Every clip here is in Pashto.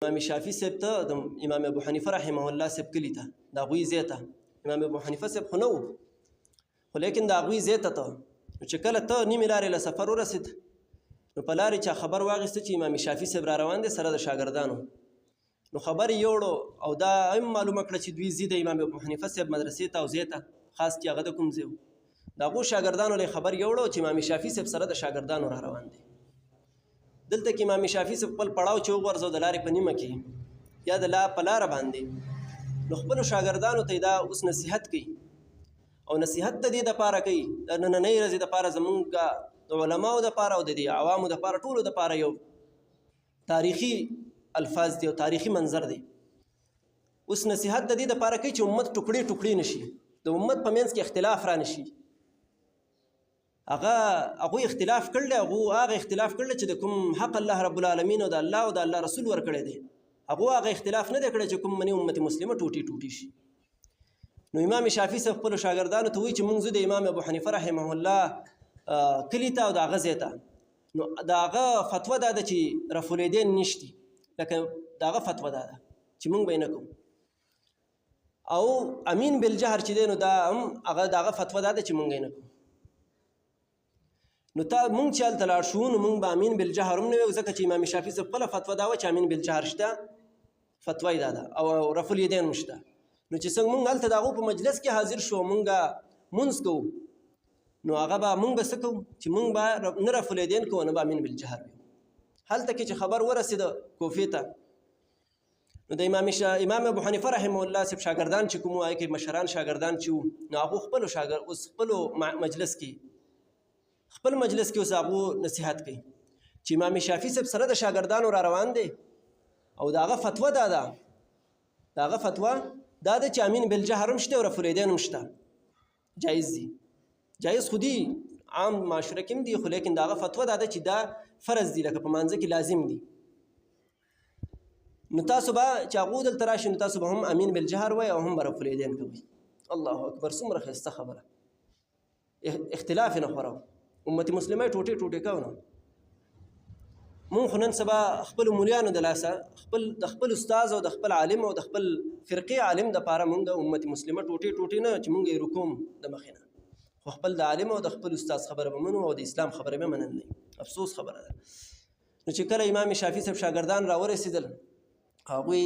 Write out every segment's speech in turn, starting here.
امام شافعي صاحب ته د امام ابو حنیفه رحمه الله صاحب کلی ته د هغوی ځای ته امام ابو حنیفه صاحب خو نه و خو لیکن د هغوی ځای ته چې کله ته نیمې لارې له سفر ورسېد نو په لارې چا خبر واخیسته چې امام شافعي صاحب را روان دی سره د شاګردانو نو خبر یې یوړو او دا هم معلومه کړه چې دوی ځي د امام ابو حنیفه صاحب مدرسې ته او ځای ته خاص چې هغه د کوم ځای و د هغو شاګردانو له خبر یوړو چې امام شافعي صاحب سره د شاګردانو را روان دی دلته کې امام شافعي صاحب خپل پړاو چې وغورځو د لارې په نیمه کې یا د په لاره باندې نو خپلو شاګردانو ته دا اوس نصیحت کوي او نصیحت د دې دپاره کوي د نننۍ ورځې دپاره زمونږ د علماو دپاره او د دې عوامو دپاره ټولو دپاره یو تاریخي الفاظ دي او تاریخي منظر دی اوس نصیحت د دې دپاره کوي چې امت ټوکړې ټوکړې نشي د امت په منځ کې اختلاف را نشي هغوی اختلاف کړل هغه اختلاف کړل چې د کوم حق الله رب العالمین او د الله او د الله رسول ورکړی دی هغه اختلاف نه دی کړی چې کوم منی امت مسلمه ټوټې ټوټې شي نو امام شافعي صاحب خپلو شاګردانو ته وایي چې موږ ځو د امام ابو حنیفه رحمه الله کلي ته او د هغه ځای ته نو د هغه فتوه دا ده چې رفع الیدین نشتي لکه د هغه فتوه دا ده چې موږ به یې نه کوو او امین بالجهر چې دی نو دا هم د هغه فتوه دا ده چې موږ یې نه کوو نو تا مونږ چې هلته لاړ شو نو مونږ به امین بالجهر هم نه ویو ځکه چې امام شافعي صاحب خپله فتوه دا وه چې امین بالجهر شته فتوه یې دا ده او رفع الیدین هم شته نو چې څنګه مونږ هلته د هغو په مجلس کې حاضر شو مونږ مونځ کوو نو هغه به مونږ به څه کوو چې مونږ به نه رفع الیدین کوو نه به امین بالجهر ویو هلته کې چې خبر ورسېده کوفې ته نو د امام ابو حنیفه رحمه الله صاحب شاګردان چې کوم وو هغې کې مشران شاګردان چې وو نو هغو اوس خپلو مجلس کې خپل مجلس کې اوس هغو نصیحت کوي چې امام شافعي صاحب سره د شاګردانو را روان دی او د هغه فتوه دا ده د هغه فتوه دا ده چې امین بالجهر هم شته او رفع الیدین هم شته جایز دي جایز خو دي عام معاشره کې هم دي خو لیکن د هغه فتوه دا ده چې دا فرض دي لکه په مانځه کې لازم دي نو تاسو به چې هغو دلته راشي نو تاسو به هم امین بالجهر وایي او هم به رفع الیدین کوئ الله اکبر څومره ښایسته خبره اختلاف یې نه خورو امت مسلمه ټوټې ټوټې کوو نو مونږ خو نن سبا خپلو مولیانو د لاسه د خپل استاذ او د خپل عالم او د خپل فرقې عالم دپاره مونږ امت مسلمه ټوټې ټوټې نه چې مونږ یې رکوم د مخې نه خو خپل د عالم او د خپل استاذ خبره به منو او د اسلام خبره به منل نه افسوس خبره ده نو چې کله امام شافعي صاحب شاګردان را ورسېدل هغوی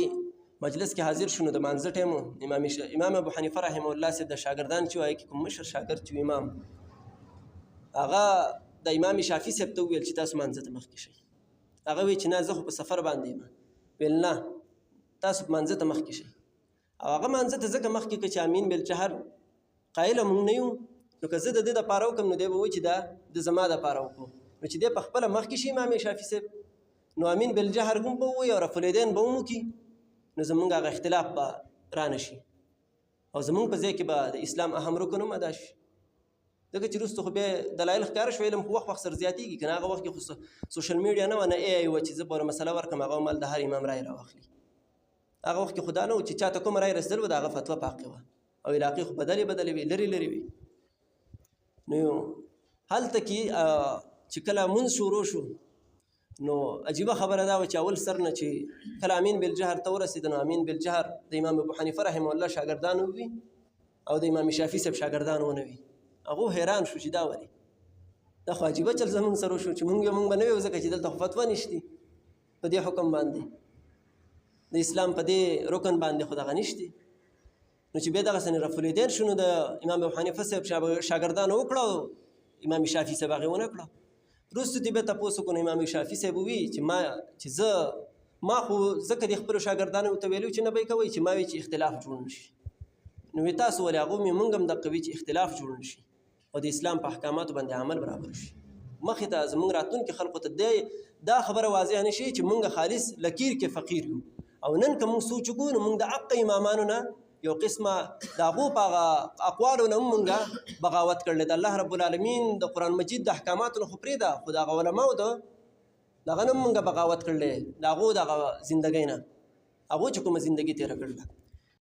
مجلس کې حاضر شو نو د مانځه ټایم و امام ابو حنیفه رحمه الله صاحب د شاګردان چې و هغې کې کوم مشر شاګرد چې امام هغه د امام شافعي صاحب ته وویل چې تاسو مانځه ته مخکې شئ هغه وایي چې نه زه خو په سفر باندې یم ویل نه تاسو مانځه ته مخکې شئ او هغه مانځه ته ځکه مخکې کړه چې امین بالجهر قایله مونږ نه یو نو که زه د دې دپاره وکړم نو دی به وایي چې دا د زما دپاره وکړو نو چې دی په خپله مخکې شي امام شافعي صاحب نو امین بالجهر هم به ووایي او رفع الیدین به هم وکړي نو زمونږ هغه اختلاف به را نه شي او زمونږ په ځای کې به د اسلام اهم رکن هم ادا شي ځکه چې وروسته خو بیا دلایل ښکاره شو علم خو وخت سره زیاتېږي که نه هغه وخت کې خو سوشل میډیا نه وه نه ای آی وه چې زه به مسله ورکړم هغه مال د هر امام رای راواخلي هغه وخت کې خو دا نه و چې چا ته کومه رای رسېدل وه د هغه فتوه په حق کې وه او علاقې خو بدلې بدلې وي لرې لرې وي نو هلته کې چې کله مونځ شروع شو نو عجیبه خبره دا وه چې اول سر نه چې کله امین بالجهر ته ورسېده نو امین بالجهر د امام ابو حنیفه رحمه الله شاګردان وي او د امام شافعي صاحب شاګردان ونه وي هغو حیران شو چې دا ولې دا خو عجیبه چل زمونږ سره وشو چې مونږ به نه ویو ځکه چې دلته خو فتوه نشتي په دې حکم باندې د اسلام په دې رکن باندې خو دغه نشتي نو چې بیا دغسې رفع الیدین شو نو د امام ابو حنیفه صاحب شاګردانو وکړه او امام شافعي صاحب هغې ونه کړه وروسته دې بیا تپوس وکړو نو امام شافعي صاحب ووي چې ما خو ځکه د خپلو شاګردانو ورته ویلي چې نه به یې کوئ چې ما وایي چې اختلاف جوړ نه شي نو تاسو ولې هغو مې مونږ هم دقه وي چې اختلاف جوړ نه شي او د اسلام په احکاماتو باندې عمل برابر شي مخې ته زموږ راتلونکي خلقو ته دا خبره واضح نه شي چې مونږ خالص لکیر کې فقیر یو او نن که مونږ سوچ وکړو نو مونږ د حق امامانو نه یو قسمه د هغو په هغه اقوالو نه هم مونږ بغاوت کړلی د الله رب العالمین د قرآن مجید د احکاماتو نه خو پرېږده خو د هغه علماو د دغه نه هم مونږ بغاوت کړلی د هغو دغه زندګۍ نه هغو چې کومه زندګي تېره کړله